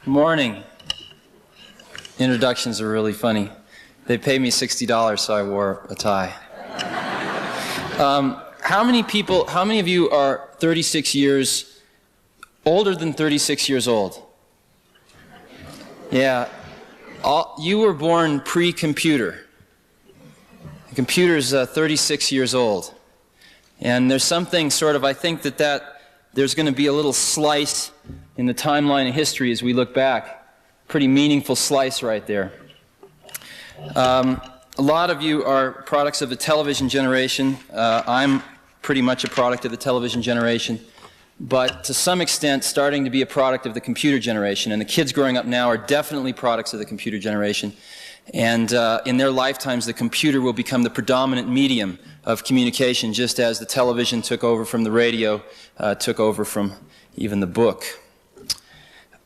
Morning. Introductions are really funny. They paid me $60, so I wore a tie. How many of you are 36 years older than 36 years old? Yeah. You were born pre-computer. The computer's 36 years old. And there's something sort of, I think that there's going to be a little slice in the timeline of history as we look back. Pretty meaningful slice right there. A lot of you are products of the television generation. I'm pretty much a product of the television generation, but to some extent starting to be a product of the computer generation. And the kids growing up now are definitely products of the computer generation. And in their lifetimes, the computer will become the predominant medium of communication, just as the television took over from the radio, took over from even the book.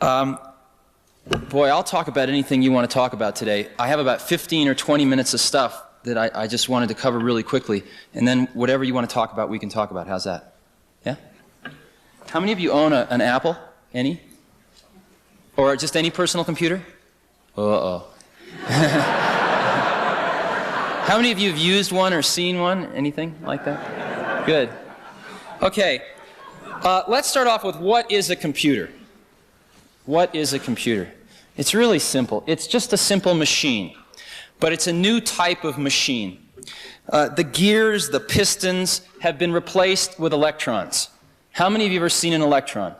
Boy, I'll talk about anything you want to talk about today. I have about 15 or 20 minutes of stuff that I just wanted to cover really quickly. And then whatever you want to talk about, we can talk about. How's that? Yeah? How many of you own an Apple? Any? Or just any personal computer? Uh-oh. How many of you have used one or seen one? Anything like that? Good. Okay. Let's start off with what is a computer? What is a computer? It's really simple. It's just a simple machine, but it's a new type of machine. The gears, the pistons have been replaced with electrons. How many of you have ever seen an electron?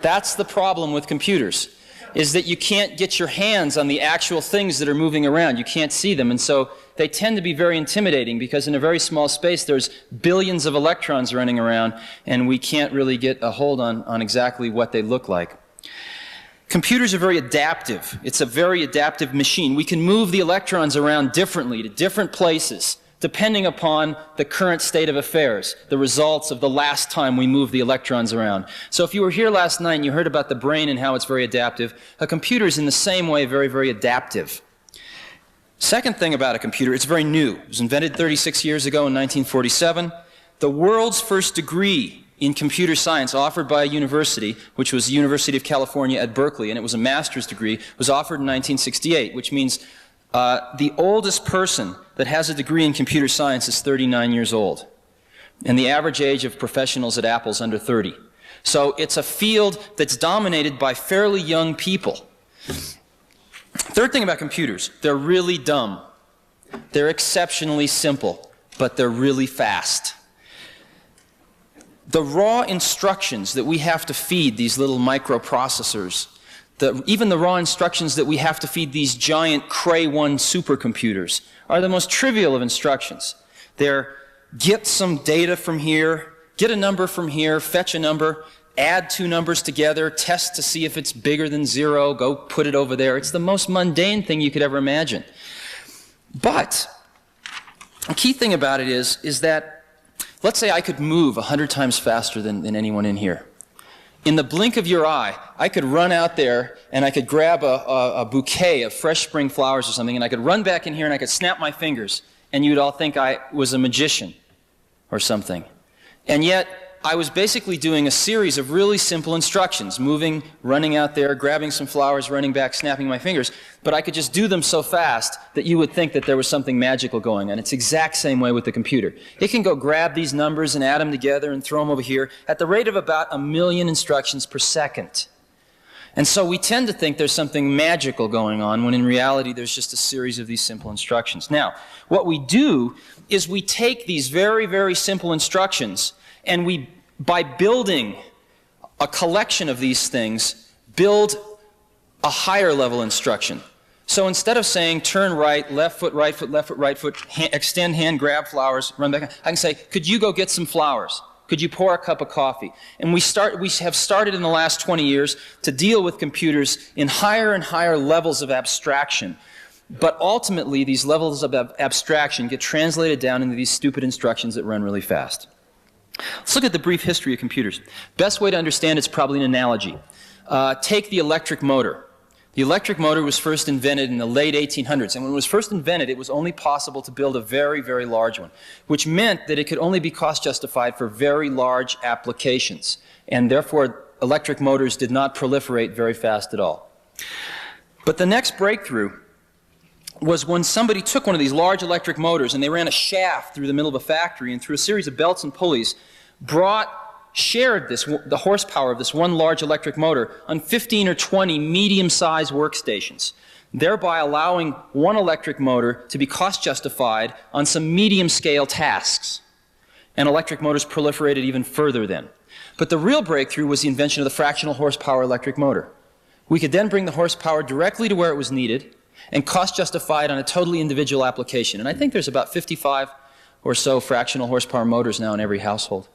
That's the problem with computers, is that you can't get your hands on the actual things that are moving around. You can't see them, and so they tend to be very intimidating because in a very small space there's billions of electrons running around, and we can't really get a hold on exactly what they look like. Computers are very adaptive. It's a very adaptive machine. We can move the electrons around differently to different places depending upon the current state of affairs, the results of the last time we moved the electrons around. So if you were here last night and you heard about the brain and how it's very adaptive, a computer is in the same way very, very adaptive. Second thing about a computer, it's very new. It was invented 36 years ago in 1947. The world's first degree in computer science offered by a university, which was the University of California at Berkeley, and it was a master's degree, was offered in 1968, which means the oldest person that has a degree in computer science is 39 years old. And the average age of professionals at Apple is under 30. So it's a field that's dominated by fairly young people. Third thing about computers, they're really dumb. They're exceptionally simple, but they're really fast. The raw instructions that we have to feed these little microprocessors, even the raw instructions that we have to feed these giant Cray 1 supercomputers are the most trivial of instructions. They're get some data from here, get a number from here, fetch a number, add two numbers together, test to see if it's bigger than 0, go put it over there. It's the most mundane thing you could ever imagine. But the key thing about it is that let's say I could move 100 times faster than anyone in here. In the blink of your eye, I could run out there and I could grab a bouquet of fresh spring flowers or something, and I could run back in here and I could snap my fingers, and you'd all think I was a magician or something. And yet, I was basically doing a series of really simple instructions, moving, running out there, grabbing some flowers, running back, snapping my fingers, but I could just do them so fast that you would think that there was something magical going on. It's the exact same way with the computer. It can go grab these numbers and add them together and throw them over here at the rate of about 1 million instructions per second. And so we tend to think there's something magical going on when in reality there's just a series of these simple instructions. Now, what we do is we take these very, very simple instructions and we, by building a collection of these things, build a higher level instruction. So instead of saying turn right, left foot, right foot, left foot, right foot, extend hand, grab flowers, run back, I can say, could you go get some flowers? Could you pour a cup of coffee? And we have started in the last 20 years to deal with computers in higher and higher levels of abstraction. But ultimately, these levels of abstraction get translated down into these stupid instructions that run really fast. Let's look at the brief history of computers. Best way to understand it's probably an analogy. Take the electric motor. The electric motor was first invented in the late 1800s, and when it was first invented, it was only possible to build a very, very large one, which meant that it could only be cost justified for very large applications. And therefore, electric motors did not proliferate very fast at all. But the next breakthrough was when somebody took one of these large electric motors and they ran a shaft through the middle of a factory and through a series of belts and pulleys shared the horsepower of this one large electric motor on 15 or 20 medium-sized workstations, thereby allowing one electric motor to be cost justified on some medium-scale tasks. And electric motors proliferated even further then. But the real breakthrough was the invention of the fractional horsepower electric motor. We could then bring the horsepower directly to where it was needed and cost justify it on a totally individual application. And I think there's about 55 or so fractional horsepower motors now in every household.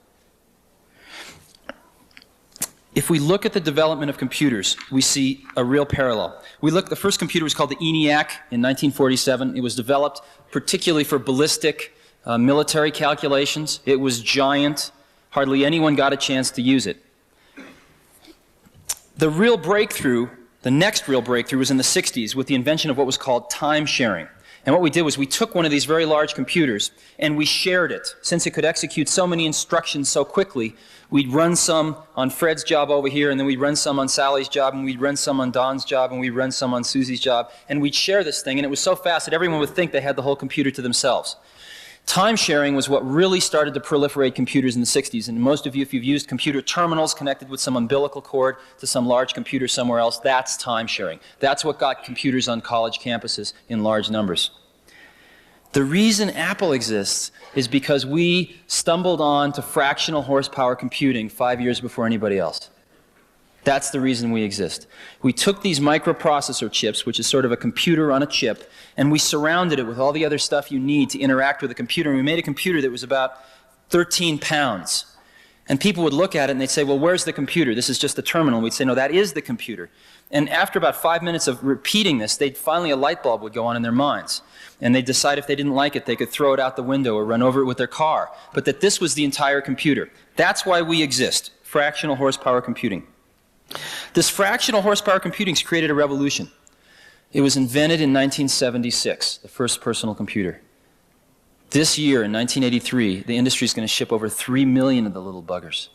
If we look at the development of computers, we see a real parallel. The first computer was called the ENIAC in 1947. It was developed particularly for ballistic military calculations. It was giant. Hardly anyone got a chance to use it. The next real breakthrough was in the 60s with the invention of what was called time sharing. And what we did was we took one of these very large computers and we shared it. Since it could execute so many instructions so quickly, we'd run some on Fred's job over here, and then we'd run some on Sally's job, and we'd run some on Don's job, and we'd run some on Susie's job, and we'd share this thing, and it was so fast that everyone would think they had the whole computer to themselves. Time sharing was what really started to proliferate computers in the 60s, and most of you, if you've used computer terminals connected with some umbilical cord to some large computer somewhere else, that's time sharing. That's what got computers on college campuses in large numbers. The reason Apple exists is because we stumbled on to fractional horsepower computing 5 years before anybody else. That's the reason we exist. We took these microprocessor chips, which is sort of a computer on a chip, and we surrounded it with all the other stuff you need to interact with a computer, and we made a computer that was about 13 pounds. And people would look at it and they'd say, well, where's the computer? This is just the terminal. And we'd say, no, that is the computer. And after about 5 minutes of repeating this, finally a light bulb would go on in their minds. And they'd decide if they didn't like it, they could throw it out the window or run over it with their car. But that this was the entire computer. That's why we exist, fractional horsepower computing. This fractional horsepower computing has created a revolution. It was invented in 1976, the first personal computer. This year, in 1983, the industry is going to ship over 3 million of the little buggers.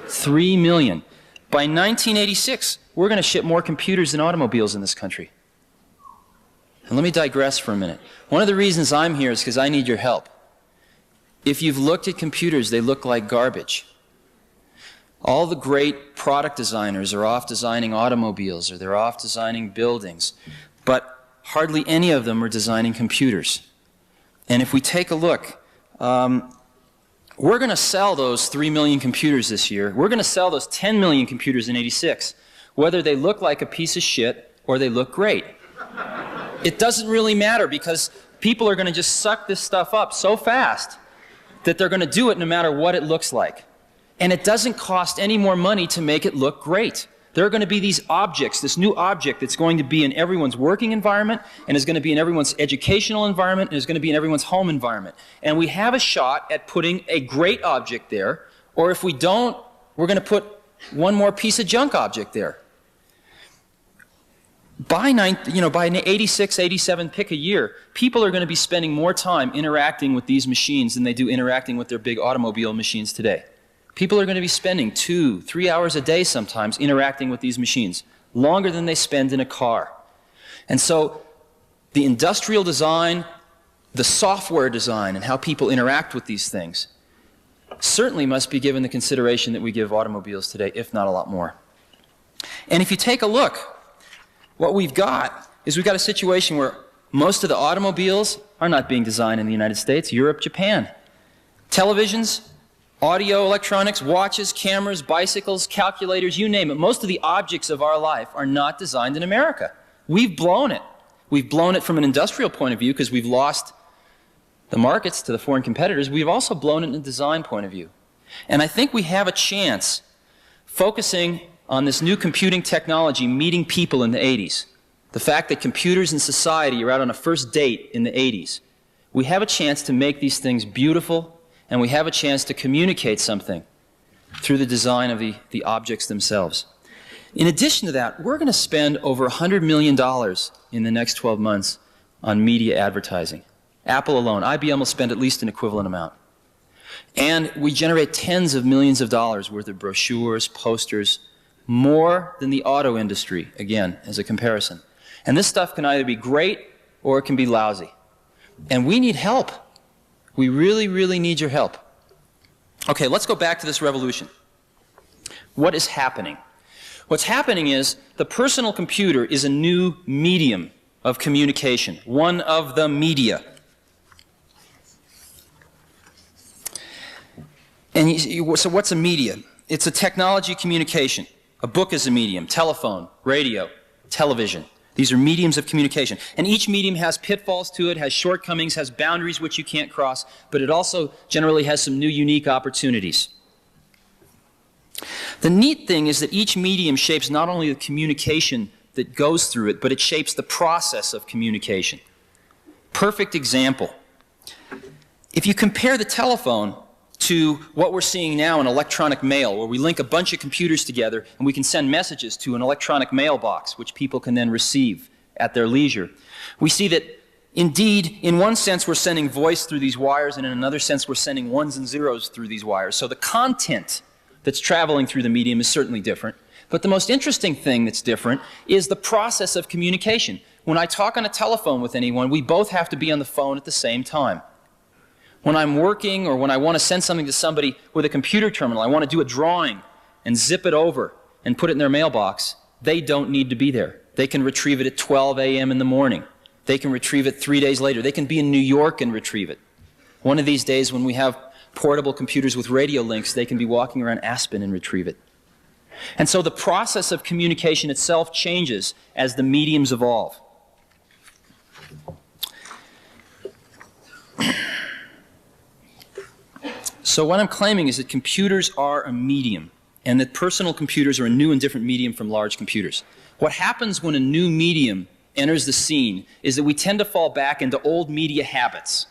3 million. By 1986, we're going to ship more computers than automobiles in this country. And let me digress for a minute. One of the reasons I'm here is because I need your help. If you've looked at computers, they look like garbage. All the great product designers are off designing automobiles or they're off designing buildings, but hardly any of them are designing computers. And if we take a look, we're going to sell those 3 million computers this year. We're going to sell those 10 million computers in '86, whether they look like a piece of shit or they look great. It doesn't really matter because people are going to just suck this stuff up so fast that they're going to do it no matter what it looks like. And it doesn't cost any more money to make it look great. There are going to be these objects, this new object that's going to be in everyone's working environment and is going to be in everyone's educational environment and is going to be in everyone's home environment. And we have a shot at putting a great object there, or if we don't, we're going to put one more piece of junk object there. By 86, 87, pick a year, people are going to be spending more time interacting with these machines than they do interacting with their big automobile machines today. People are going to be spending 2, 3 hours a day sometimes interacting with these machines, longer than they spend in a car. And so the industrial design, the software design, and how people interact with these things certainly must be given the consideration that we give automobiles today, if not a lot more. And if you take a look, what we've got is we've got a situation where most of the automobiles are not being designed in the United States, Europe, Japan. Televisions, audio, electronics, watches, cameras, bicycles, calculators, you name it. Most of the objects of our life are not designed in America. We've blown it. We've blown it from an industrial point of view because we've lost the markets to the foreign competitors. We've also blown it in a design point of view. And I think we have a chance, focusing on this new computing technology meeting people in the 80s, the fact that computers and society are out on a first date in the 80s. We have a chance to make these things beautiful, and we have a chance to communicate something through the design of the objects themselves. In addition to that, we're going to spend over $100 million in the next 12 months on media advertising. Apple alone. IBM will spend at least an equivalent amount. And we generate tens of millions of dollars worth of brochures, posters, more than the auto industry, again, as a comparison. And this stuff can either be great or it can be lousy. And we need help. We really, really need your help. Okay, let's go back to this revolution. What is happening? What's happening is the personal computer is a new medium of communication, one of the media. And so what's a media? It's a technology communication. A book is a medium, telephone, radio, television. These are mediums of communication. And each medium has pitfalls to it, has shortcomings, has boundaries which you can't cross, but it also generally has some new unique opportunities. The neat thing is that each medium shapes not only the communication that goes through it, but it shapes the process of communication. Perfect example. If you compare the telephone to what we're seeing now in electronic mail, where we link a bunch of computers together and we can send messages to an electronic mailbox, which people can then receive at their leisure, we see that indeed, in one sense, we're sending voice through these wires, and in another sense, we're sending ones and zeros through these wires. So the content that's traveling through the medium is certainly different. But the most interesting thing that's different is the process of communication. When I talk on a telephone with anyone, we both have to be on the phone at the same time. When I'm working or when I want to send something to somebody with a computer terminal, I want to do a drawing and zip it over and put it in their mailbox, they don't need to be there. They can retrieve it at 12 a.m. in the morning. They can retrieve it 3 days later. They can be in New York and retrieve it. One of these days when we have portable computers with radio links, they can be walking around Aspen and retrieve it. And so the process of communication itself changes as the mediums evolve. So what I'm claiming is that computers are a medium, and that personal computers are a new and different medium from large computers. What happens when a new medium enters the scene is that we tend to fall back into old media habits.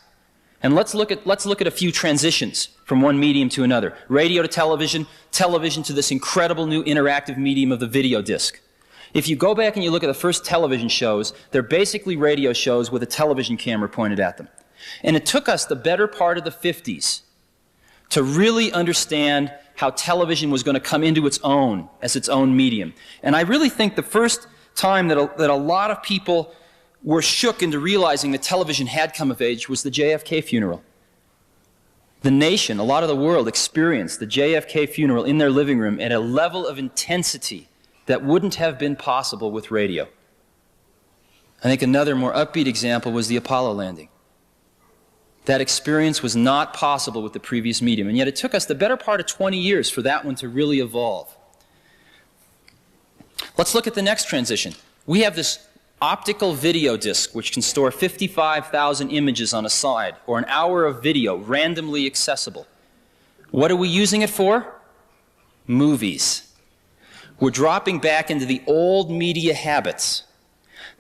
And let's look at a few transitions from one medium to another. Radio to television, television to this incredible new interactive medium of the video disc. If you go back and you look at the first television shows, they're basically radio shows with a television camera pointed at them. And it took us the better part of the 50s to really understand how television was going to come into its own as its own medium. And I really think the first time that a lot of people were shook into realizing that television had come of age was the JFK funeral. The nation, a lot of the world, experienced the JFK funeral in their living room at a level of intensity that wouldn't have been possible with radio. I think another more upbeat example was the Apollo landing. That experience was not possible with the previous medium, and yet it took us the better part of 20 years for that one to really evolve. Let's look at the next transition. We have this optical video disc which can store 55,000 images on a side, or an hour of video randomly accessible. What are we using it for? Movies. We're dropping back into the old media habits.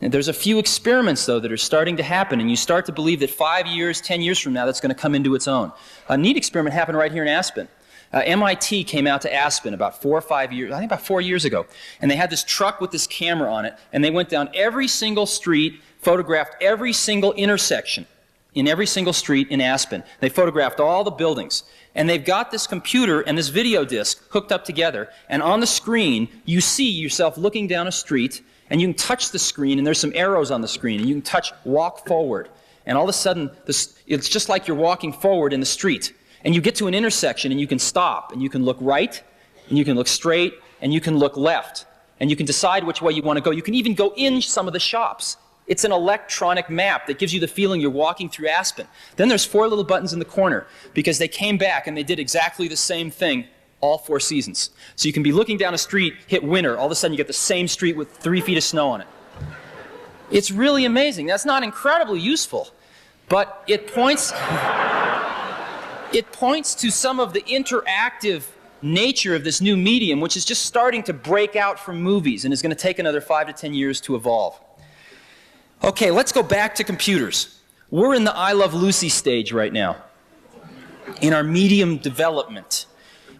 And there's a few experiments, though, that are starting to happen, and you start to believe that 5 years, 10 years from now, that's going to come into its own. A neat experiment happened right here in Aspen. MIT came out to Aspen about 4 or 5 years, I think about 4 years ago, and they had this truck with this camera on it, and they went down every single street, photographed every single intersection in every single street in Aspen. They photographed all the buildings, and they've got this computer and this video disc hooked up together, and on the screen, you see yourself looking down a street, and you can touch the screen, and there's some arrows on the screen, and you can touch walk forward. And all of a sudden, it's just like you're walking forward in the street. And you get to an intersection, and you can stop, and you can look right, and you can look straight, and you can look left. And you can decide which way you want to go. You can even go in some of the shops. It's an electronic map that gives you the feeling you're walking through Aspen. Then there's 4 little buttons in the corner, because they came back and they did exactly the same thing all 4 seasons. So you can be looking down a street, hit winter, all of a sudden you get the same street with 3 feet of snow on it. It's really amazing. That's not incredibly useful, but it points to some of the interactive nature of this new medium, which is just starting to break out from movies and is going to take another 5 to 10 years to evolve. Okay, let's go back to computers. We're in the I Love Lucy stage right now in our medium development.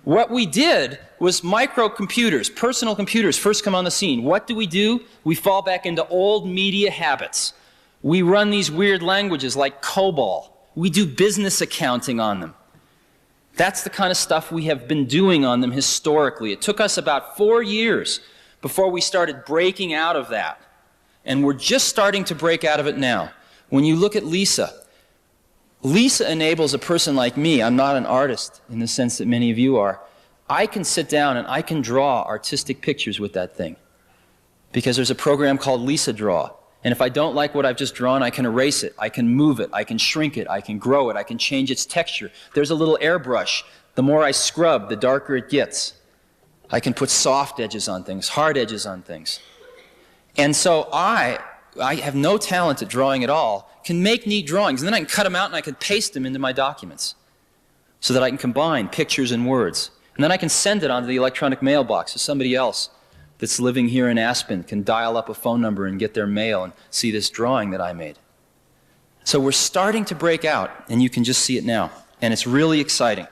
What we did was microcomputers, personal computers, first come on the scene. What do? We fall back into old media habits. We run these weird languages like COBOL. We do business accounting on them. That's the kind of stuff we have been doing on them historically. It took us about 4 years before we started breaking out of that. And we're just starting to break out of it now. When you look at Lisa, Lisa enables a person like me. I'm not an artist in the sense that many of you are. I can sit down and I can draw artistic pictures with that thing because there's a program called Lisa Draw. And if I don't like what I've just drawn, I can erase it, I can move it, I can shrink it, I can grow it, I can change its texture. There's a little airbrush. The more I scrub, the darker it gets. I can put soft edges on things, hard edges on things. And so I have no talent at drawing at all, can make neat drawings, and then I can cut them out and I can paste them into my documents so that I can combine pictures and words. And then I can send it onto the electronic mailbox so somebody else that's living here in Aspen can dial up a phone number and get their mail and see this drawing that I made. So we're starting to break out, and you can just see it now. And it's really exciting.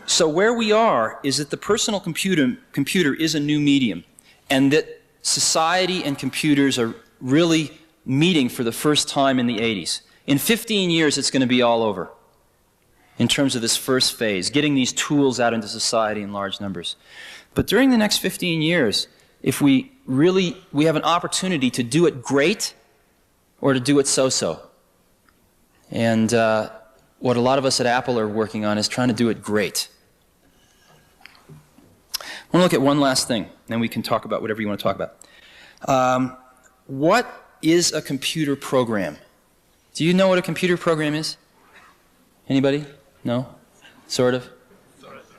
So where we are is that the personal computer is a new medium, and that society and computers are really meeting for the first time in the 80s. In 15 years, it's going to be all over in terms of this first phase, getting these tools out into society in large numbers. But during the next 15 years, if we have an opportunity to do it great or to do it so-so. And what a lot of us at Apple are working on is trying to do it great. I want to look at one last thing, then we can talk about whatever you want to talk about. What is a computer program? Do you know what a computer program is? Anybody? No? Sort of?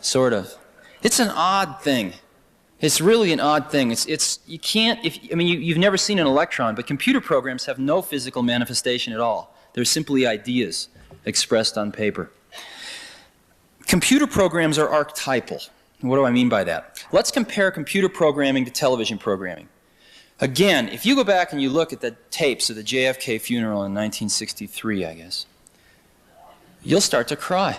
Sort of. It's an odd thing. It's really an odd thing. You can't, you've never seen an electron, but computer programs have no physical manifestation at all. They're simply ideas expressed on paper. Computer programs are archetypal. What do I mean by that? Let's compare computer programming to television programming. Again, if you go back and you look at the tapes of the JFK funeral in 1963, I guess, you'll start to cry.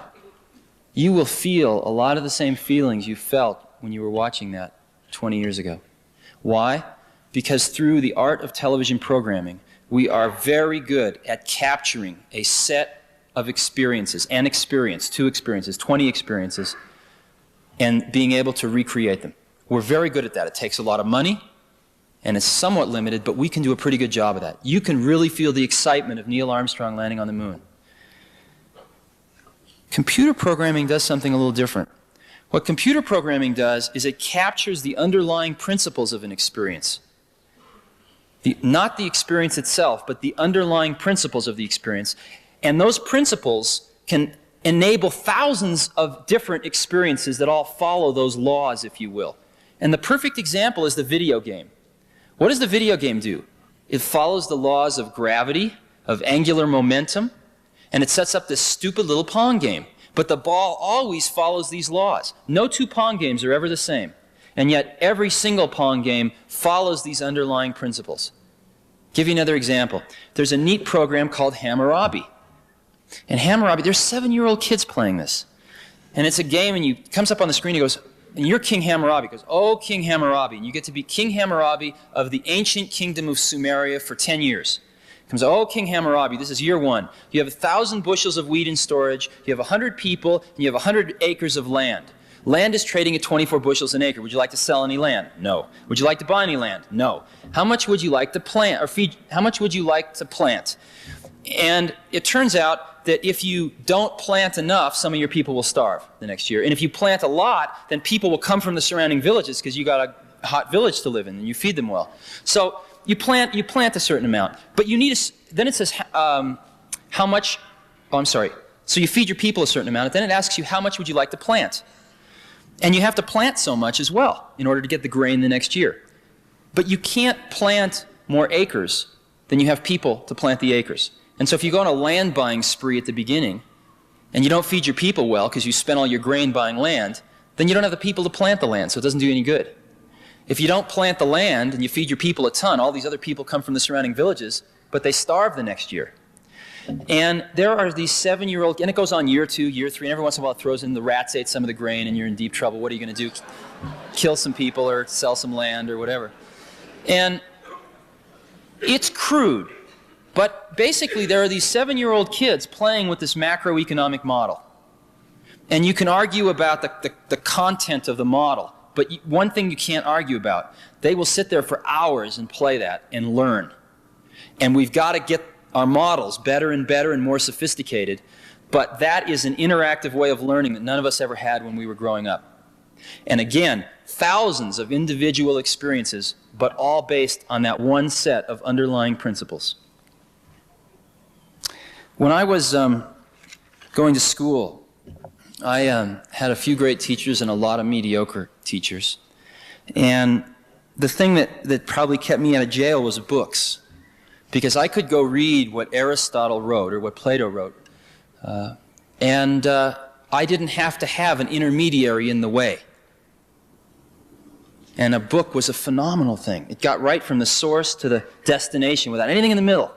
You will feel a lot of the same feelings you felt when you were watching that 20 years ago. Why? Because through the art of television programming, we are very good at capturing a set of experiences, two experiences, 20 experiences, and being able to recreate them. We're very good at that. It takes a lot of money, and it's somewhat limited, but we can do a pretty good job of that. You can really feel the excitement of Neil Armstrong landing on the moon. Computer programming does something a little different. What computer programming does is it captures the underlying principles of an experience. Not the experience itself, but the underlying principles of the experience. And those principles can enable thousands of different experiences that all follow those laws, if you will. And the perfect example is the video game. What does the video game do? It follows the laws of gravity, of angular momentum, and it sets up this stupid little Pong game. But the ball always follows these laws. No two Pong games are ever the same. And yet every single Pong game follows these underlying principles. Give you another example. There's a neat program called Hammurabi. And Hammurabi, there's 7-year-old kids playing this. And it's a game, and it comes up on the screen, he goes, and you're King Hammurabi. He goes, oh, King Hammurabi. And you get to be King Hammurabi of the ancient kingdom of Sumeria for 10 years. Comes, oh, King Hammurabi, this is year 1. You have 1,000 bushels of wheat in storage, you have 100 people, and you have 100 acres of land. Land is trading at 24 bushels an acre. Would you like to sell any land? No. Would you like to buy any land? No. How much would you like to plant, or feed, how much would you like to plant? And it turns out that if you don't plant enough, some of your people will starve the next year. And if you plant a lot, then people will come from the surrounding villages because you got a hot village to live in and you feed them well. So you plant a certain amount, but you need then it says how much, so you feed your people a certain amount, and then it asks you how much would you like to plant. And you have to plant so much as well in order to get the grain the next year. But you can't plant more acres than you have people to plant the acres. And so if you go on a land buying spree at the beginning, and you don't feed your people well because you spent all your grain buying land, then you don't have the people to plant the land, so it doesn't do any good. If you don't plant the land and you feed your people a ton, all these other people come from the surrounding villages, but they starve the next year. And there are these 7-year-old, and it goes on year 2, year 3, and every once in a while it throws in the rats ate some of the grain and you're in deep trouble. What are you going to do? Kill some people or sell some land or whatever. And it's crude, but basically there are these 7-year-old kids playing with this macroeconomic model. And you can argue about the content of the model, but one thing you can't argue about, they will sit there for hours and play that and learn. And we've got to get our models better and more sophisticated, but that is an interactive way of learning that none of us ever had when we were growing up. And again, thousands of individual experiences, but all based on that one set of underlying principles. When I was going to school, I had a few great teachers and a lot of mediocre teachers. And the thing that probably kept me out of jail was books. Because I could go read what Aristotle wrote or what Plato wrote. And I didn't have to have an intermediary in the way. And a book was a phenomenal thing. It got right from the source to the destination without anything in the middle.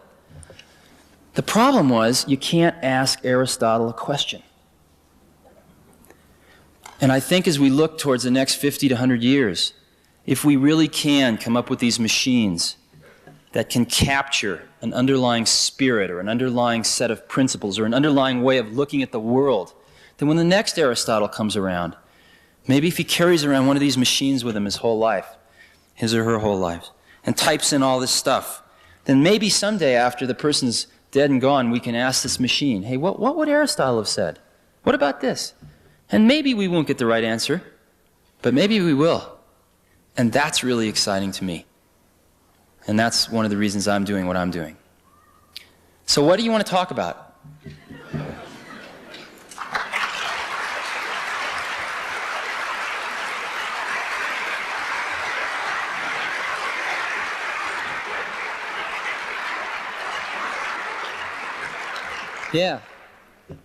The problem was you can't ask Aristotle a question. And I think as we look towards the next 50 to 100 years, if we really can come up with these machines that can capture an underlying spirit or an underlying set of principles or an underlying way of looking at the world, then when the next Aristotle comes around, maybe if he carries around one of these machines with him his whole life, his or her whole life, and types in all this stuff, then maybe someday after the person's dead and gone, we can ask this machine, hey, what would Aristotle have said? What about this? And maybe we won't get the right answer, but maybe we will. And that's really exciting to me. And that's one of the reasons I'm doing what I'm doing. So what do you want to talk about? Yeah. The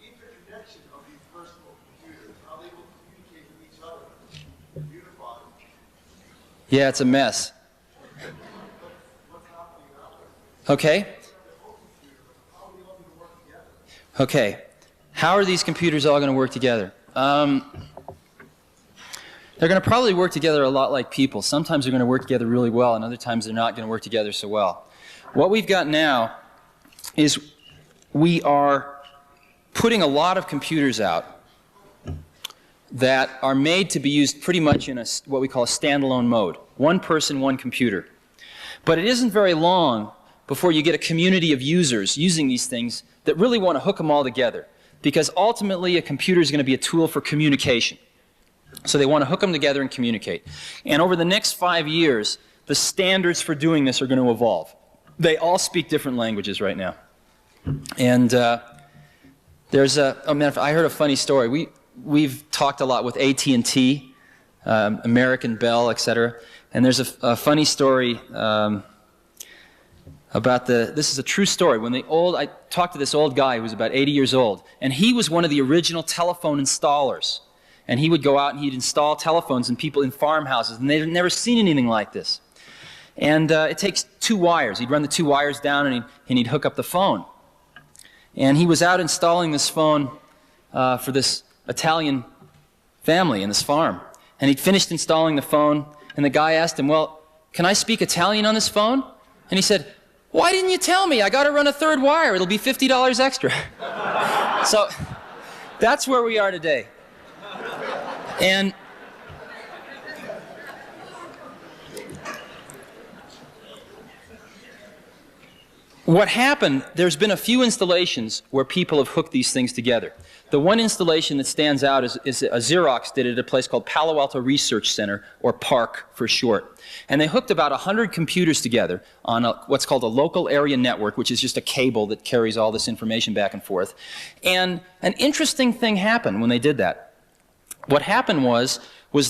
interconnection of these personal computers, how they will communicate with each other, unified. Yeah, it's a mess. What's happening out there? Okay. How are they all going to work together? Okay. How are these computers all going to work together? They're going to probably work together a lot like people. Sometimes they're going to work together really well, and other times they're not going to work together so well. What we've got now is we are putting a lot of computers out that are made to be used pretty much in what we call a standalone mode. One person, one computer. But it isn't very long before you get a community of users using these things that really want to hook them all together. Because ultimately a computer is going to be a tool for communication. So they want to hook them together and communicate. And over the next 5 years, the standards for doing this are going to evolve. They all speak different languages right now. And there's I heard a funny story. We've talked a lot with AT&T, American Bell, etc. And there's a funny story about this is a true story. I talked to this old guy who was about 80 years old, and he was one of the original telephone installers. And he would go out and he'd install telephones in people in farmhouses, and they'd never seen anything like this. And it takes 2 wires. He'd run the 2 wires down and he'd hook up the phone. And he was out installing this phone for this Italian family in this farm. And he'd finished installing the phone, and the guy asked him, well, can I speak Italian on this phone? And he said, why didn't you tell me? I got to run a 3rd wire. It'll be $50 extra. So that's where we are today. And what happened, there's been a few installations where people have hooked these things together. The one installation that stands out is a Xerox did it at a place called Palo Alto Research Center, or PARC for short. And they hooked about 100 computers together on what's called a local area network, which is just a cable that carries all this information back and forth. And an interesting thing happened when they did that. What happened was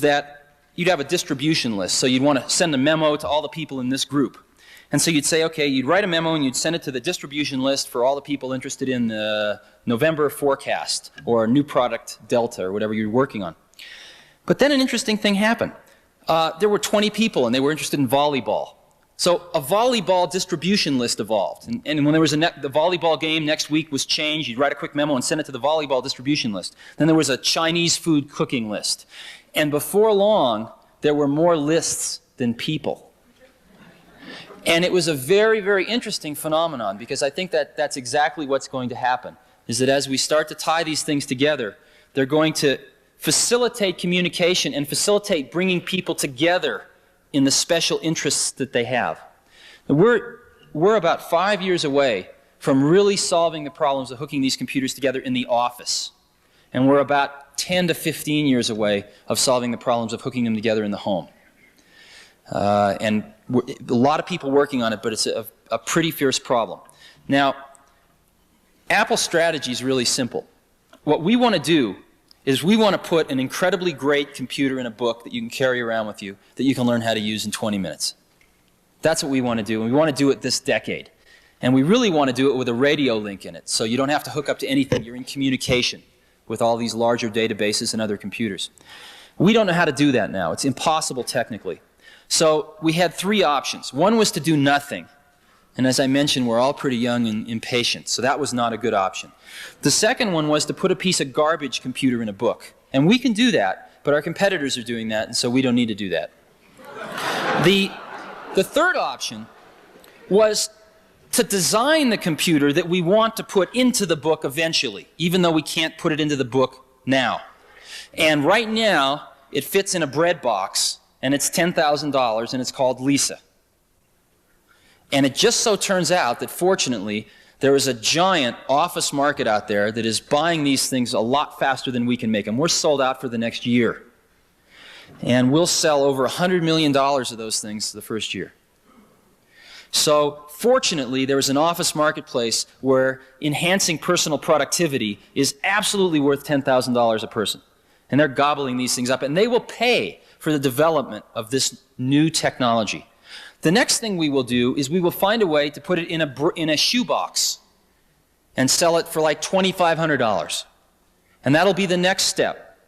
that you'd have a distribution list. So you'd want to send a memo to all the people in this group. And so you'd say, okay, you'd write a memo and you'd send it to the distribution list for all the people interested in the November forecast or new product Delta or whatever you're working on. But then an interesting thing happened. There were 20 people and they were interested in volleyball. So a volleyball distribution list evolved. And when there was the volleyball game next week was changed, you'd write a quick memo and send it to the volleyball distribution list. Then there was a Chinese food cooking list. And before long, there were more lists than people. And it was a very, very interesting phenomenon, because I think that that's exactly what's going to happen. is that as we start to tie these things together, they're going to facilitate communication and facilitate bringing people together in the special interests that they have. We're about 5 years away from really solving the problems of hooking these computers together in the office. And we're about 10 to 15 years away of solving the problems of hooking them together in the home. And a lot of people working on it, but it's a pretty fierce problem. Now, Apple's strategy is really simple. What we want to do is we want to put an incredibly great computer in a book that you can carry around with you that you can learn how to use in 20 minutes. That's what we want to do, and we want to do it this decade. And we really want to do it with a radio link in it, so you don't have to hook up to anything. You're in communication with all these larger databases and other computers. We don't know how to do that now. It's impossible technically. So we had three options. One was to do nothing. And as I mentioned, we're all pretty young and impatient, so that was not a good option. The second one was to put a piece of garbage computer in a book. And we can do that, but our competitors are doing that, and so we don't need to do that. The third option was to design the computer that we want to put into the book eventually, even though we can't put it into the book now. And right now, it fits in a bread box, and it's $10,000, and it's called Lisa. And it just so turns out that, fortunately, there is a giant office market out there that is buying these things a lot faster than we can make them. We're sold out for the next year. And we'll sell over $100 million of those things the first year. So, fortunately, there is an office marketplace where enhancing personal productivity is absolutely worth $10,000 a person. And they're gobbling these things up, and they will pay for the development of this new technology. The next thing we will do is we will find a way to put it in a shoebox and sell it for like $2,500. And that'll be the next step.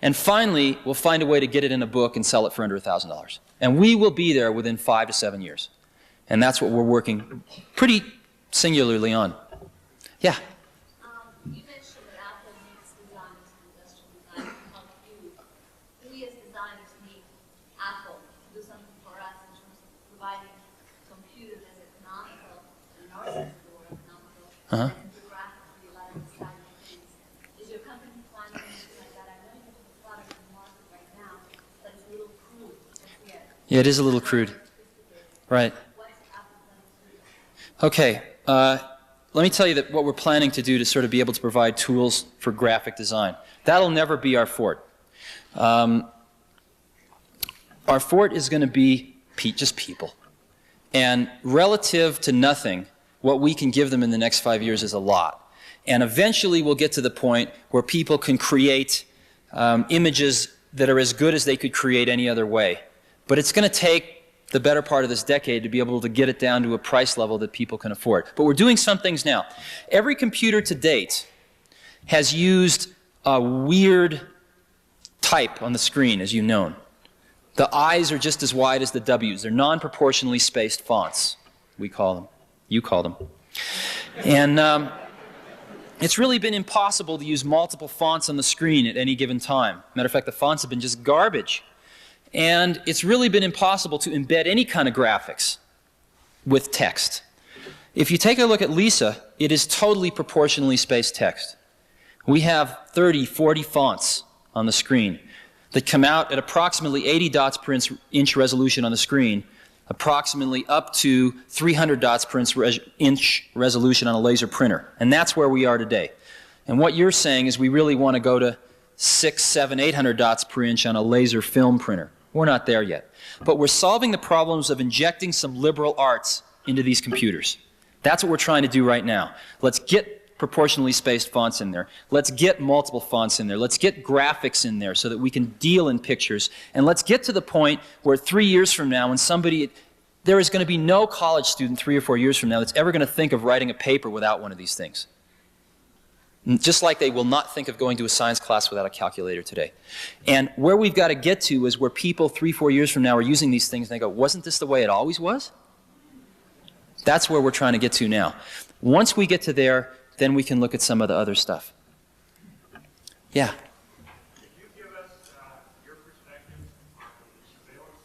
And finally, we'll find a way to get it in a book and sell it for under $1,000. And we will be there within 5 to 7 years. And that's what we're working pretty singularly on. Yeah? You mentioned that Apple needs designers and industrial designers to help you. We as designers need Apple to do something for us in terms of providing computers as economical, in our sense of the word economical, and geographically allowing us to things. Is your company planning anything like that? I know you have a product in the market right now, but it's a little crude. Yeah, it is a little crude. Right. Okay, let me tell you that what we're planning to do to sort of be able to provide tools for graphic design. That'll never be our fort. Our fort is going to be just people. And relative to nothing, what we can give them in the next 5 years is a lot. And eventually we'll get to the point where people can create images that are as good as they could create any other way. But it's going to take the better part of this decade to be able to get it down to a price level that people can afford. But we're doing some things now. Every computer to date has used a weird type on the screen, as you've known. The I's are just as wide as the W's. They're non-proportionally spaced fonts, we call them. You call them. And it's really been impossible to use multiple fonts on the screen at any given time. Matter of fact, the fonts have been just garbage. And it's really been impossible to embed any kind of graphics with text. If you take a look at Lisa, it is totally proportionally spaced text. We have 30, 40 fonts on the screen that come out at approximately 80 dots per inch resolution on the screen, approximately up to 300 dots per inch resolution on a laser printer. And that's where we are today. And what you're saying is we really want to go to 600, 700, 800 dots per inch on a laser film printer. We're not there yet. But we're solving the problems of injecting some liberal arts into these computers. That's what we're trying to do right now. Let's get proportionally spaced fonts in there. Let's get multiple fonts in there. Let's get graphics in there so that we can deal in pictures. And let's get to the point where 3 years from now, when there is going to be no college student 3 or 4 years from now that's ever going to think of writing a paper without one of these things. Just like they will not think of going to a science class without a calculator today. And where we've got to get to is where people 3, 4 years from now are using these things and they go, wasn't this the way it always was? That's where we're trying to get to now. Once we get to there, then we can look at some of the other stuff. Yeah? Can you give us your perspective on the surveillance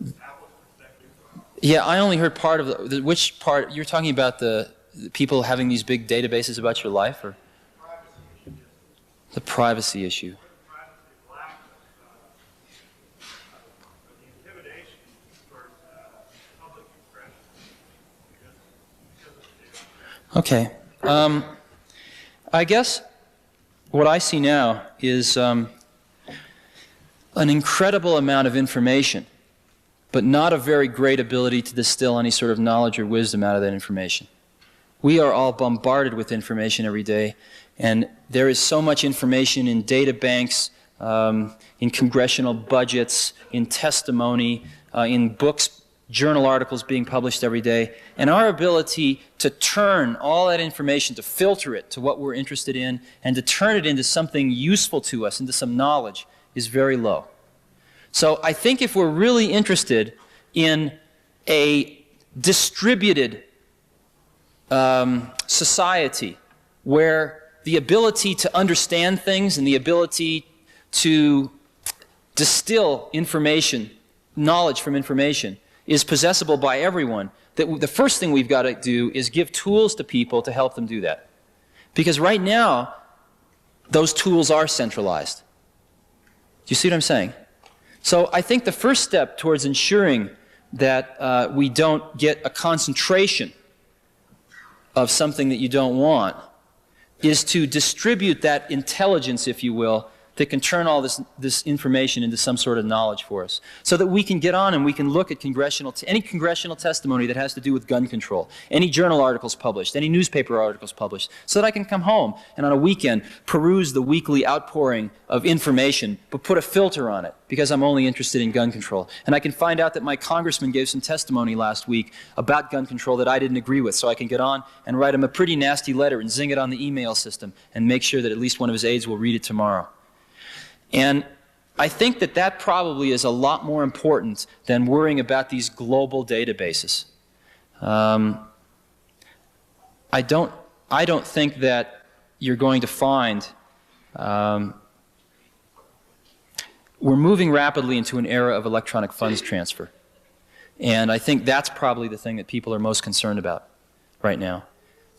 issue Apple's perspective Yeah, I only heard part of which part, you're talking about the people having these big databases about your life, or? The privacy issue. Okay. I guess what I see now is an incredible amount of information, but not a very great ability to distill any sort of knowledge or wisdom out of that information. We are all bombarded with information every day, and there is so much information in data banks, in congressional budgets, in testimony, in books, journal articles being published every day, and our ability to turn all that information, to filter it to what we're interested in, and to turn it into something useful to us, into some knowledge, is very low. So I think if we're really interested in a distributed society where the ability to understand things and the ability to distill information, knowledge from information, is possessible by everyone, that the first thing we've got to do is give tools to people to help them do that. Because right now, those tools are centralized. Do you see what I'm saying? So I think the first step towards ensuring that we don't get a concentration of something that you don't want is to distribute that intelligence, if you will, that can turn all this information into some sort of knowledge for us, so that we can get on and we can look at any congressional testimony that has to do with gun control, any journal articles published, any newspaper articles published, so that I can come home and on a weekend peruse the weekly outpouring of information, but put a filter on it, because I'm only interested in gun control. And I can find out that my congressman gave some testimony last week about gun control that I didn't agree with, so I can get on and write him a pretty nasty letter and zing it on the email system and make sure that at least one of his aides will read it tomorrow. And I think that that probably is a lot more important than worrying about these global databases. I don't think that you're going to find we're moving rapidly into an era of electronic funds transfer. And I think that's probably the thing that people are most concerned about right now.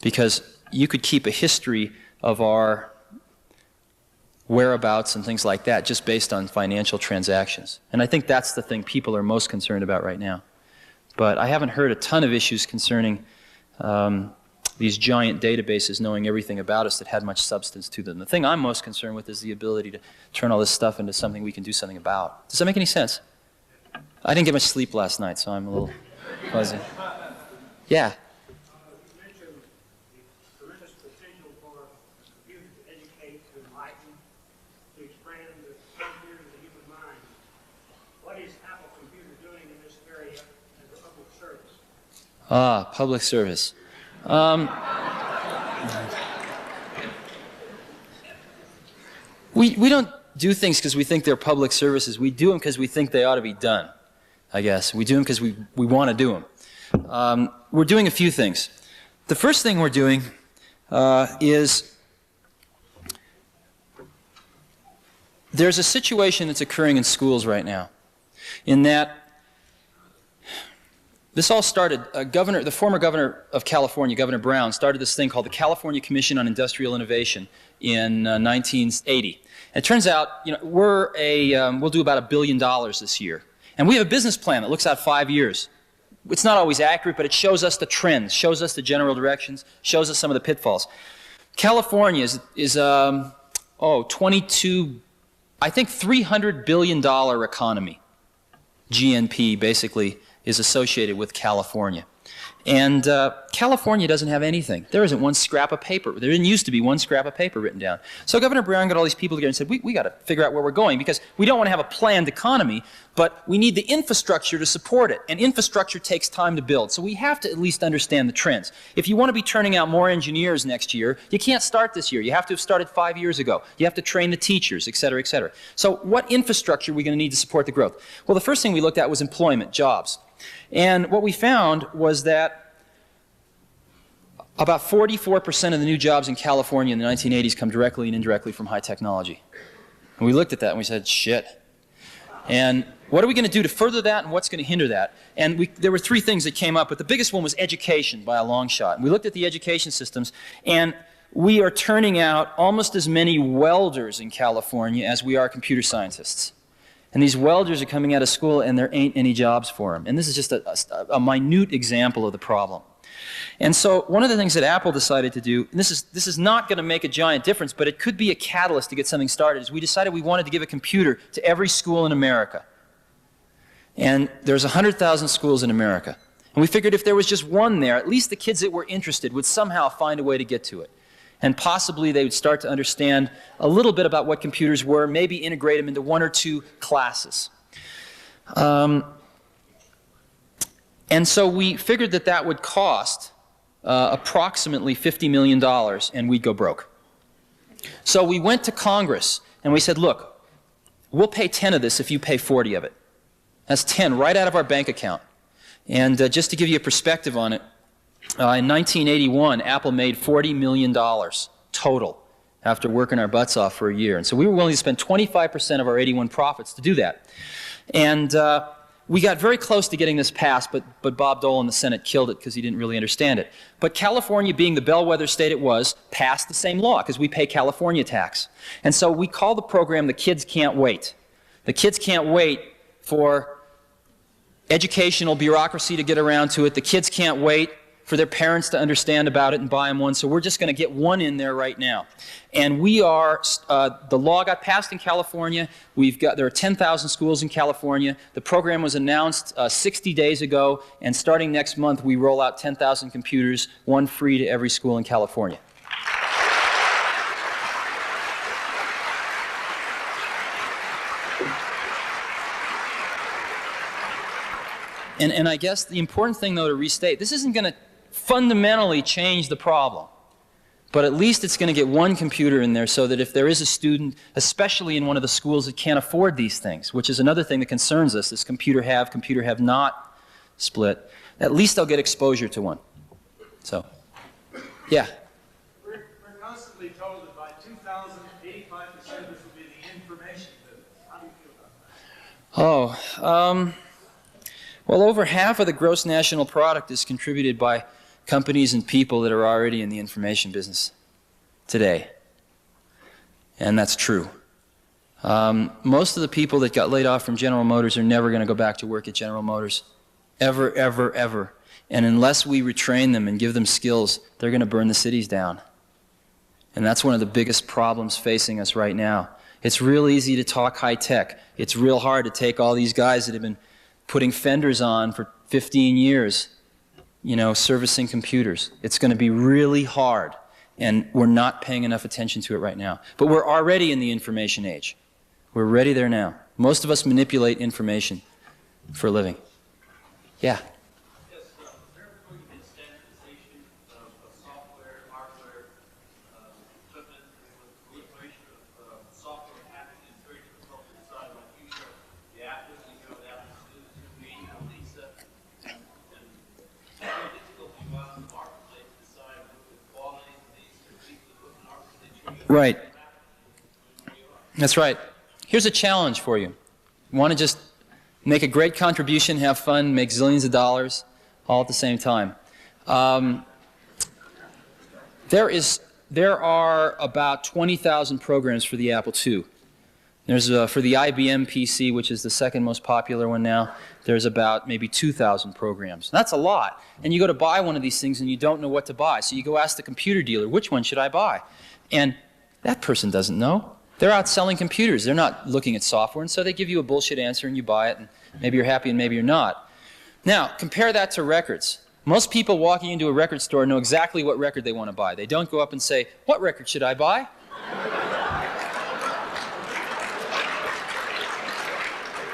Because you could keep a history of our whereabouts and things like that just based on financial transactions. And I think that's the thing people are most concerned about right now. But I haven't heard a ton of issues concerning these giant databases knowing everything about us that had much substance to them. The thing I'm most concerned with is the ability to turn all this stuff into something we can do something about. Does that make any sense? I didn't get much sleep last night, so I'm a little fuzzy. Yeah. Ah, public service. We don't do things because we think they're public services. We do them because we think they ought to be done, I guess. We do them because we want to do them. We're doing a few things. The first thing we're doing is there's a situation that's occurring in schools right now in that this all started, the former governor of California, Governor Brown, started this thing called the California Commission on Industrial Innovation in 1980. And it turns out, we'll do about $1 billion this year. And we have a business plan that looks out 5 years. It's not always accurate, but it shows us the trends, shows us the general directions, shows us some of the pitfalls. California is 22, I think $300 billion economy. GNP, basically, is associated with California. And California doesn't have anything. There isn't one scrap of paper. There didn't used to be one scrap of paper written down. So Governor Brown got all these people together and said, we got to figure out where we're going, because we don't want to have a planned economy, but we need the infrastructure to support it. And infrastructure takes time to build. So we have to at least understand the trends. If you want to be turning out more engineers next year, you can't start this year. You have to have started 5 years ago. You have to train the teachers, et cetera, et cetera. So what infrastructure are we going to need to support the growth? Well, the first thing we looked at was employment, jobs. And what we found was that about 44% of the new jobs in California in the 1980s come directly and indirectly from high technology. And we looked at that and we said, shit. And what are we going to do to further that, and what's going to hinder that? And there were three things that came up, but the biggest one was education by a long shot. And we looked at the education systems, and we are turning out almost as many welders in California as we are computer scientists. And these welders are coming out of school, and there ain't any jobs for them. And this is just a minute example of the problem. And so one of the things that Apple decided to do, and this is not going to make a giant difference, but it could be a catalyst to get something started, is we decided we wanted to give a computer to every school in America. And there's 100,000 schools in America. And we figured if there was just one there, at least the kids that were interested would somehow find a way to get to it. And possibly they would start to understand a little bit about what computers were, maybe integrate them into one or two classes. And so we figured that that would cost approximately $50 million, and we'd go broke. So we went to Congress, and we said, look, we'll pay 10 of this if you pay 40 of it. That's 10 right out of our bank account. And just to give you a perspective on it, in 1981, Apple made $40 million total after working our butts off for a year. And so we were willing to spend 25% of our 81 profits to do that. And we got very close to getting this passed, but Bob Dole in the Senate killed it because he didn't really understand it. But California, being the bellwether state it was, passed the same law because we pay California tax. And so we call the program The Kids Can't Wait. The kids can't wait for educational bureaucracy to get around to it. The kids can't wait for their parents to understand about it and buy them one. So we're just going to get one in there right now. And we are, the law got passed in California. There are 10,000 schools in California. The program was announced 60 days ago, and starting next month we roll out 10,000 computers, one free to every school in California. And I guess the important thing, though, to restate, this isn't going to fundamentally change the problem. But at least it's going to get one computer in there so that if there is a student, especially in one of the schools that can't afford these things, which is another thing that concerns us, this computer have not split, at least they'll get exposure to one. So, yeah? We're constantly told that by 2000, 85% of this will be the information business. How do you feel about that? Well, over half of the gross national product is contributed by companies and people that are already in the information business today. And that's true. Most of the people that got laid off from General Motors are never going to go back to work at General Motors. Ever, ever, ever. And unless we retrain them and give them skills, they're going to burn the cities down. And that's one of the biggest problems facing us right now. It's real easy to talk high tech. It's real hard to take all these guys that have been putting fenders on for 15 years, you know, servicing computers. It's going to be really hard, and we're not paying enough attention to it right now. But we're already in the information age. We're ready there now. Most of us manipulate information for a living. Yeah? Yes, is there going to be a standardization of software, hardware, equipment, with proliferation of software happening? It's very difficult to decide what you show the Apple, you go with Apple students, me, Lisa, and it's very difficult to go out in the marketplace to decide what the quality of these people that put in architecture. Right. That's right. Here's a challenge for you. You want to just make a great contribution, have fun, make zillions of dollars, all at the same time. There are about 20,000 programs for the Apple II. There's for the IBM PC, which is the second most popular one now, there's about maybe 2,000 programs. That's a lot. And you go to buy one of these things and you don't know what to buy. So you go ask the computer dealer, which one should I buy? And that person doesn't know. They're out selling computers. They're not looking at software, and so they give you a bullshit answer and you buy it, and maybe you're happy and maybe you're not. Now, compare that to records. Most people walking into a record store know exactly what record they want to buy. They don't go up and say, what record should I buy?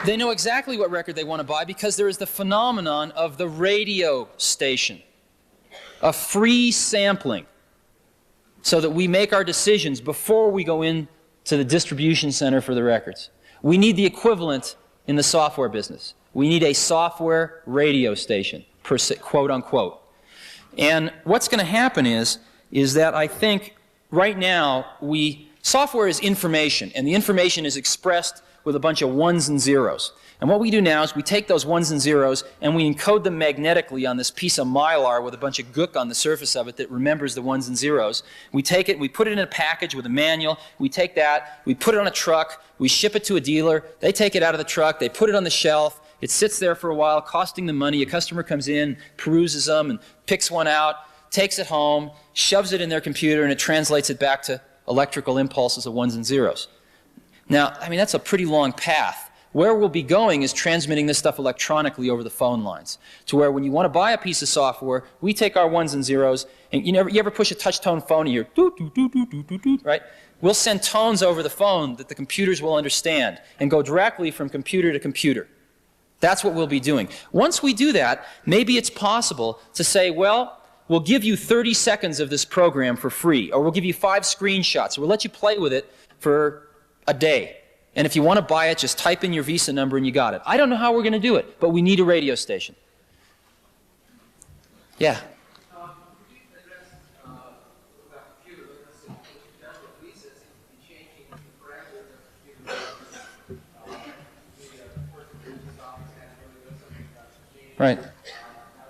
They know exactly what record they want to buy because there is the phenomenon of the radio station, a free sampling, so that we make our decisions before we go in to the distribution center for the records. We need the equivalent in the software business. We need a software radio station, quote unquote. And what's going to happen is that I think right now software is information, and the information is expressed with a bunch of ones and zeros. And what we do now is we take those ones and zeros and we encode them magnetically on this piece of mylar with a bunch of gook on the surface of it that remembers the ones and zeros. We take it, we put it in a package with a manual. We take that, we put it on a truck, we ship it to a dealer. They take it out of the truck, they put it on the shelf. It sits there for a while, costing them money. A customer comes in, peruses them, and picks one out, takes it home, shoves it in their computer, and it translates it back to electrical impulses of ones and zeros. Now, I mean, that's a pretty long path. Where we'll be going is transmitting this stuff electronically over the phone lines, to where when you want to buy a piece of software, we take our ones and zeros, and you ever push a touch-tone phone and you're doot, doot, doot, doot, doot, doot, doot, right? We'll send tones over the phone that the computers will understand and go directly from computer to computer. That's what we'll be doing. Once we do that, maybe it's possible to say, well, we'll give you 30 seconds of this program for free, or we'll give you 5 screenshots, or we'll let you play with it for a day. And if you want to buy it, just type in your Visa number and you got it. I don't know how we're going to do it, but we need a radio station. Yeah? Could you address about computer literacy? That's what Lisa seems to be changing the parameters of computer literacy. The person who uses Office has really done something about machines. Right. Now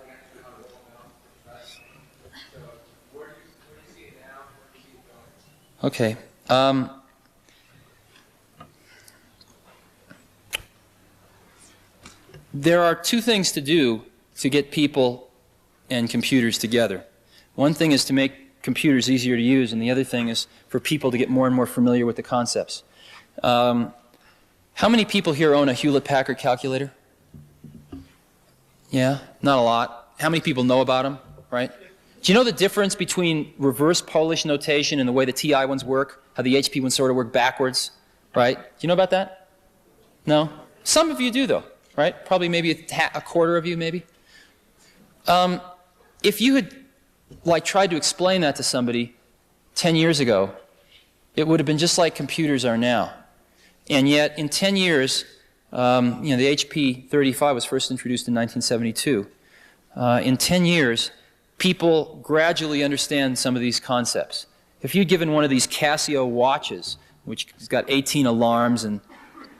they actually know how to roll them out. So where do you see it now? Where do you see it going? Okay. There are 2 things to do to get people and computers together. One thing is to make computers easier to use, and the other thing is for people to get more and more familiar with the concepts. How many people here own a Hewlett-Packard calculator? Yeah, not a lot. How many people know about them, right? Do you know the difference between reverse Polish notation and the way the TI ones work? How the HP ones sort of work backwards, right? Do you know about that? No? Some of you do, though. Right? Probably maybe a quarter of you, maybe. If you had tried to explain that to somebody 10 years ago, it would have been just like computers are now. And yet, in 10 years, the HP 35 was first introduced in 1972. In 10 years, people gradually understand some of these concepts. If you'd given one of these Casio watches, which has got 18 alarms and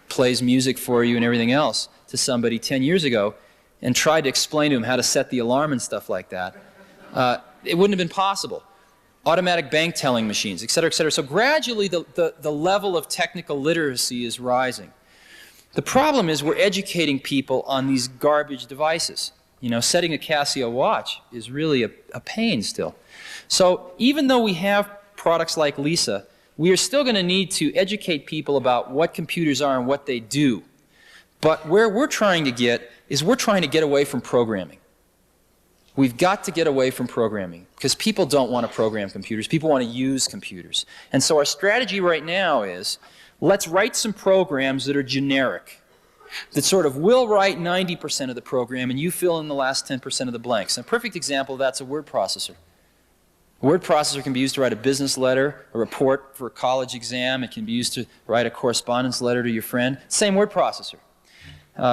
plays music for you and everything else, to somebody 10 years ago and tried to explain to him how to set the alarm and stuff like that, it wouldn't have been possible. Automatic bank telling machines, et cetera, et cetera. So gradually the level of technical literacy is rising. The problem is we're educating people on these garbage devices. You know, setting a Casio watch is really a pain still. So even though we have products like Lisa, we are still going to need to educate people about what computers are and what they do. But where we're trying to get is we're trying to get away from programming. We've got to get away from programming because people don't want to program computers. People want to use computers. And so our strategy right now is let's write some programs that are generic, that sort of will write 90% of the program and you fill in the last 10% of the blanks. And a perfect example of that's a word processor. A word processor can be used to write a business letter, a report for a college exam. It can be used to write a correspondence letter to your friend. Same word processor.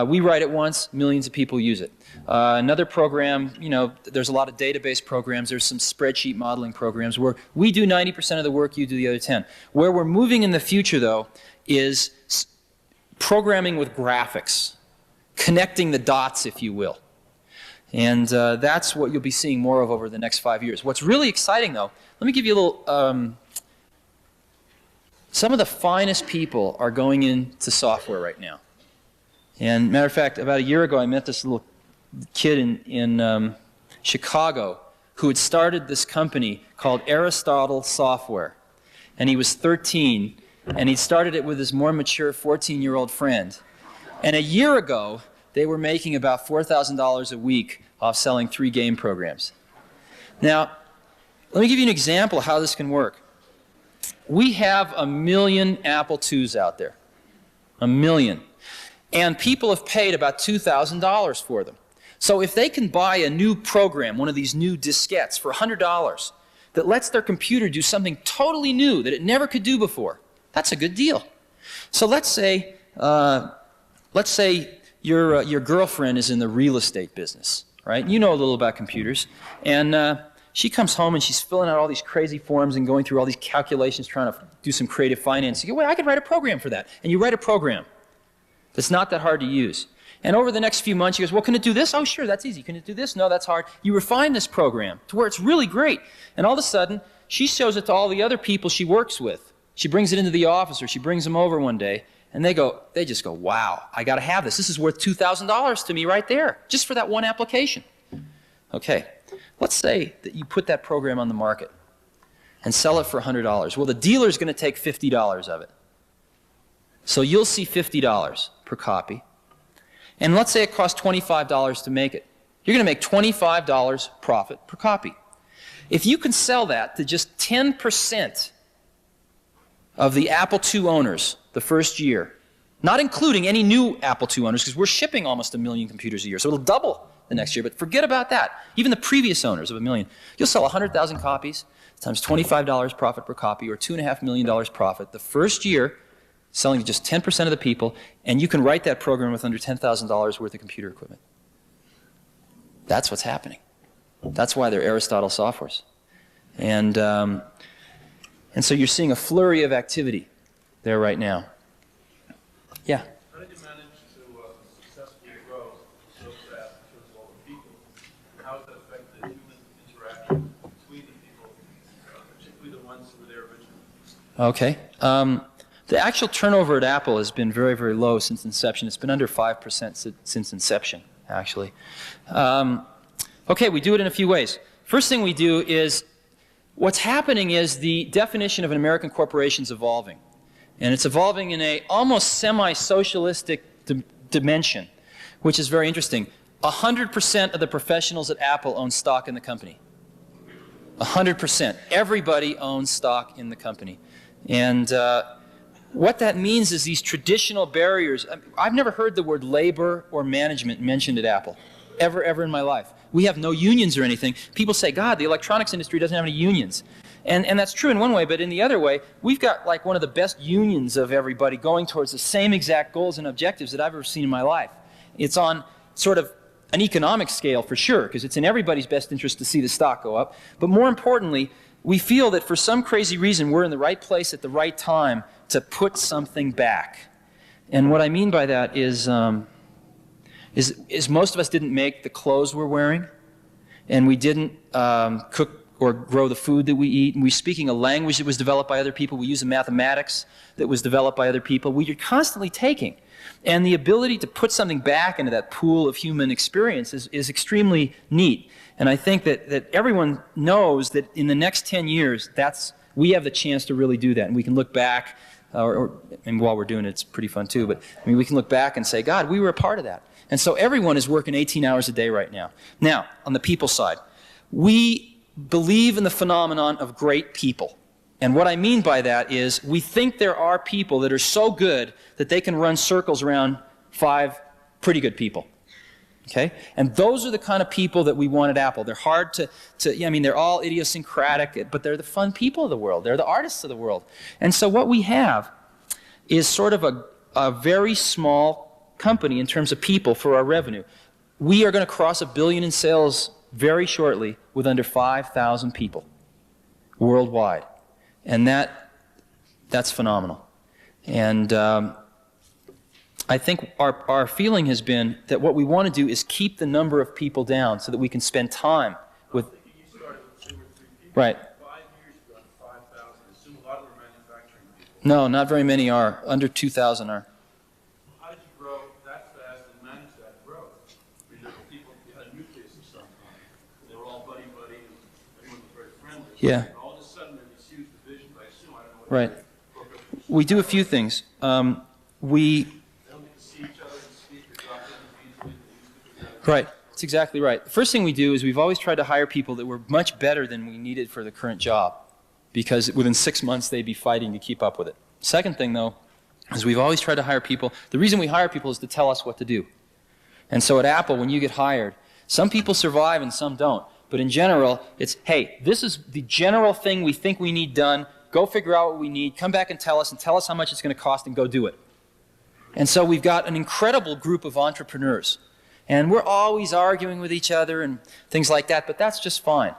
We write it once, millions of people use it. Another program, you know, there's a lot of database programs. There's some spreadsheet modeling programs where we do 90% of the work, you do the other 10. Where we're moving in the future, though, is programming with graphics, connecting the dots, if you will. And that's what you'll be seeing more of over the next 5 years. What's really exciting, though, let me give you a little... some of the finest people are going into software right now. And matter of fact, about a year ago, I met this little kid in Chicago who had started this company called Aristotle Software. And he was 13, and he started it with his more mature 14-year-old friend. And a year ago, they were making about $4,000 a week off selling 3 game programs. Now, let me give you an example of how this can work. We have 1 million Apple IIs out there. 1 million. And people have paid about $2,000 for them. So if they can buy a new program, one of these new diskettes, for $100 that lets their computer do something totally new that it never could do before, that's a good deal. So let's say your girlfriend is in the real estate business, right? You know a little about computers. And she comes home and she's filling out all these crazy forms and going through all these calculations trying to do some creative finance. You go, wait, I could write a program for that. And you write a program. It's not that hard to use. And over the next few months, she goes, well, can it do this? Oh, sure, that's easy. Can it do this? No, that's hard. You refine this program to where it's really great. And all of a sudden, she shows it to all the other people she works with. She brings it into the office, or she brings them over one day, and they just go, wow, I got to have this. This is worth $2,000 to me right there, just for that one application. Okay, let's say that you put that program on the market and sell it for $100. Well, the dealer's going to take $50 of it. So you'll see $50 per copy. And let's say it costs $25 to make it. You're going to make $25 profit per copy. If you can sell that to just 10% of the Apple II owners the first year, not including any new Apple II owners, because we're shipping almost 1 million computers a year, so it'll double the next year, but forget about that. Even the previous owners of 1 million. You'll sell 100,000 copies times $25 profit per copy, or $2.5 million profit the first year, selling to just 10% of the people, and you can write that program with under $10,000 worth of computer equipment. That's what's happening. That's why they're Aristotle softwares. And so you're seeing a flurry of activity there right now. Yeah? How did you manage to successfully grow so fast in terms of all the people? And how does that affect the human interaction between the people, particularly the ones who were there originally? Okay. The actual turnover at Apple has been very, very low since inception. It's been under 5% since inception, actually. Okay, we do it in a few ways. First thing we do is, what's happening is the definition of an American corporation is evolving. And it's evolving in a almost semi-socialistic dimension, which is very interesting. 100% of the professionals at Apple own stock in the company. 100%. Everybody owns stock in the company. And what that means is these traditional barriers. I've never heard the word labor or management mentioned at Apple, ever in my life. We have no unions or anything. People say, God, the electronics industry doesn't have any unions. And that's true in one way, but in the other way, we've got like one of the best unions of everybody going towards the same exact goals and objectives that I've ever seen in my life. It's on sort of an economic scale for sure, because it's in everybody's best interest to see the stock go up. But more importantly, we feel that for some crazy reason, we're in the right place at the right time to put something back. And what I mean by that is most of us didn't make the clothes we're wearing, and we didn't cook or grow the food that we eat, and we're speaking a language that was developed by other people. We use a mathematics that was developed by other people. We're constantly taking. And the ability to put something back into that pool of human experience is extremely neat. And I think that everyone knows that in the next 10 years, we have the chance to really do that. And we can look back, and while we're doing it, it's pretty fun too, but I mean, we can look back and say, God, we were a part of that. And so everyone is working 18 hours a day right now. Now, on the people side, we believe in the phenomenon of great people. And what I mean by that is we think there are people that are so good that they can run circles around 5 pretty good people. Okay? And those are the kind of people that we want at Apple. They're hard I mean, they're all idiosyncratic, but they're the fun people of the world. They're the artists of the world. And so what we have is sort of a very small company in terms of people for our revenue. We are going to cross $1 billion in sales very shortly with under 5,000 people worldwide. And that's phenomenal. And I think our feeling has been that what we want to do is keep the number of people down so that we can spend time with... You started with 2 or 3 people. Right. 5 years you got 5,000. I assume a lot of them are manufacturing people. No, not very many are. Under 2,000 are. How did you grow that fast and manage that growth? I mean, there were people, you had a nucleus of some kind. They were all buddy-buddy, and everyone was very friendly. Yeah. And all of a sudden, there's these huge divisions. I assume, I don't know what Right. We do a few things. They don't get to see each other and speak or drop in easily. Right. That's exactly right. The first thing we do is we've always tried to hire people that were much better than we needed for the current job, because within 6 months they'd be fighting to keep up with it. Second thing, though, is we've always tried to hire people. The reason we hire people is to tell us what to do. And so at Apple, when you get hired, some people survive and some don't. But in general, it's, hey, this is the general thing we think we need done. Go figure out what we need. Come back and tell us how much it's going to cost, and go do it. And so we've got an incredible group of entrepreneurs. And we're always arguing with each other and things like that, but that's just fine.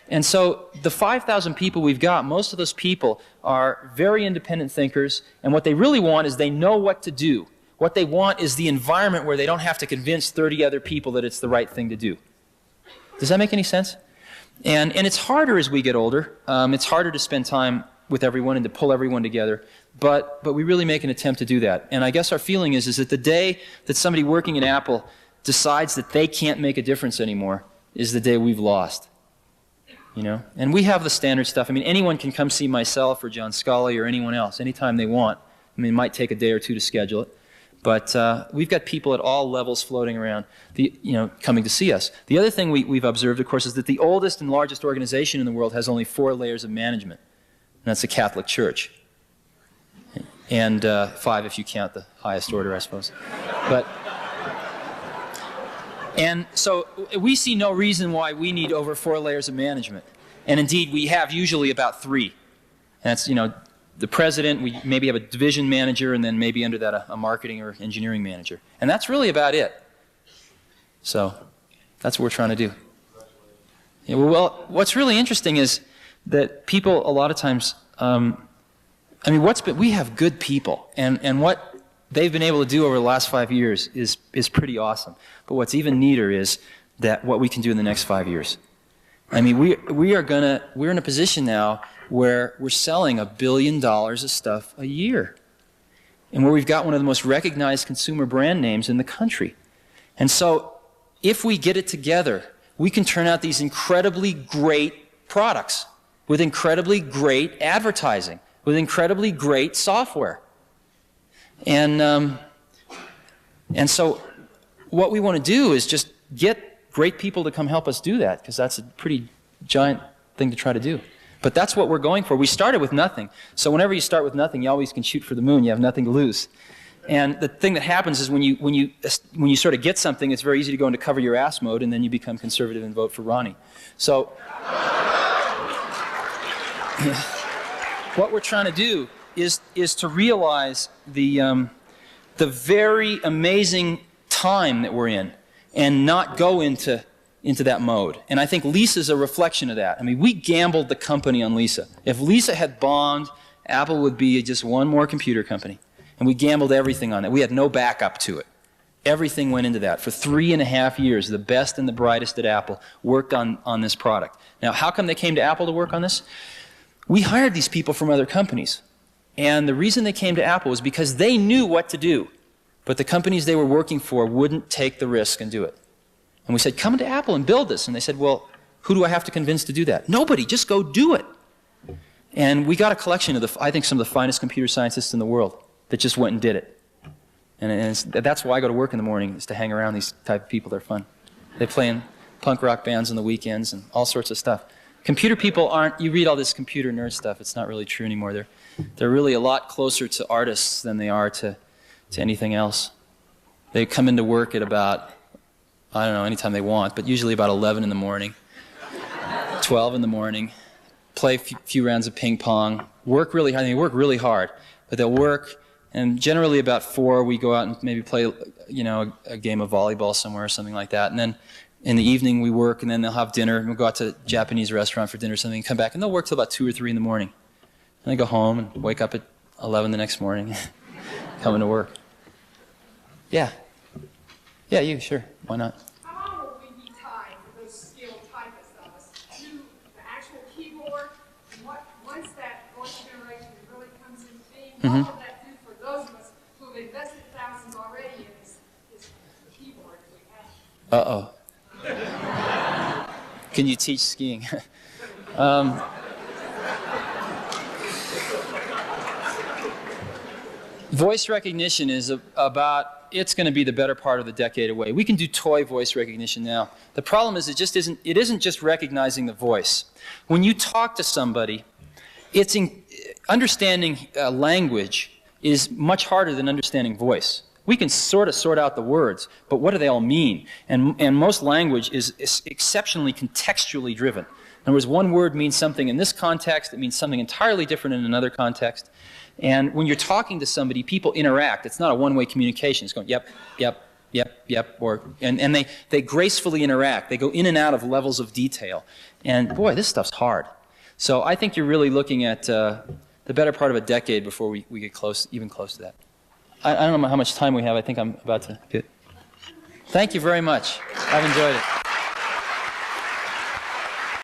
And so the 5,000 people we've got, most of those people are very independent thinkers, and what they really want is they know what to do. What they want is the environment where they don't have to convince 30 other people that it's the right thing to do. Does that make any sense? And it's harder as we get older. It's harder to spend time with everyone and to pull everyone together. But we really make an attempt to do that. And I guess our feeling is that the day that somebody working at Apple decides that they can't make a difference anymore is the day we've lost. You know? And we have the standard stuff. I mean, anyone can come see myself or John Scully or anyone else anytime they want. I mean, it might take a day or two to schedule it. But we've got people at all levels floating around, coming to see us. The other thing we've observed, of course, is that the oldest and largest organization in the world has only 4 layers of management. And that's the Catholic Church. And 5 if you count the highest order, I suppose. And so we see no reason why we need over 4 layers of management. And indeed, we have usually about 3. And that's, the president, we maybe have a division manager, and then maybe under that a marketing or engineering manager. And that's really about it. So that's what we're trying to do. Yeah, well, what's really interesting is that people a lot of times, we have good people, and what they've been able to do over the last 5 years is pretty awesome. But what's even neater is that what we can do in the next 5 years. I mean, we're in a position now where we're selling $1 billion of stuff a year, and where we've got one of the most recognized consumer brand names in the country. And so, if we get it together, we can turn out these incredibly great products with incredibly great advertising, with incredibly great software. And so what we want to do is just get great people to come help us do that, because that's a pretty giant thing to try to do. But that's what we're going for. We started with nothing. So whenever you start with nothing, you always can shoot for the moon. You have nothing to lose. And the thing that happens is when you sort of get something, it's very easy to go into cover your ass mode, and then you become conservative and vote for Ronnie. So what we're trying to do is to realize the very amazing time that we're in, and not go into that mode. And I think Lisa's a reflection of that. I mean, we gambled the company on Lisa. If Lisa had bombed, Apple would be just one more computer company. And we gambled everything on that. We had no backup to it. Everything went into that. For 3.5 years, the best and the brightest at Apple worked on this product. Now, how come they came to Apple to work on this? We hired these people from other companies. And the reason they came to Apple was because they knew what to do. But the companies they were working for wouldn't take the risk and do it. And we said, come to Apple and build this. And they said, well, who do I have to convince to do that? Nobody, just go do it. And we got a collection of, I think, some of the finest computer scientists in the world that just went and did it. And that's why I go to work in the morning, is to hang around these type of people. They're fun. They play in punk rock bands on the weekends and all sorts of stuff. Computer people aren't, you read all this computer nerd stuff, it's not really true anymore. They're really a lot closer to artists than they are to anything else. They come into work at about, I don't know, anytime they want, but usually about 11 in the morning, 12 in the morning, play a few rounds of ping pong, work really hard. They work really hard, but they'll work, and generally about 4 we go out and maybe play, a game of volleyball somewhere or something like that, and then in the evening we work, and then they'll have dinner, and we'll go out to a Japanese restaurant for dinner or something, and come back, and they'll work till about 2 or 3 in the morning. And they go home and wake up at 11 the next morning, coming to work. Yeah. Yeah, you, sure. Why not? How long will we be tied for those skilled typists of us to the actual keyboard? And once that voice generation really comes into being, what will that do for those of us who have invested thousands already in this keyboard that we have? Uh-oh. Can you teach skiing? Voice recognition is it's going to be the better part of the decade away. We can do toy voice recognition now. The problem is it isn't just recognizing the voice. When you talk to somebody, understanding language is much harder than understanding voice. We can sort of sort out the words, but what do they all mean? And most language is exceptionally contextually driven. In other words, one word means something in this context, it means something entirely different in another context. And when you're talking to somebody, people interact. It's not a one-way communication. It's going, yep, yep, yep, yep, and they gracefully interact. They go in and out of levels of detail. And boy, this stuff's hard. So I think you're really looking at the better part of a decade before we get even close to that. I don't know how much time we have. I think I'm about to get. Thank you very much. I've enjoyed it.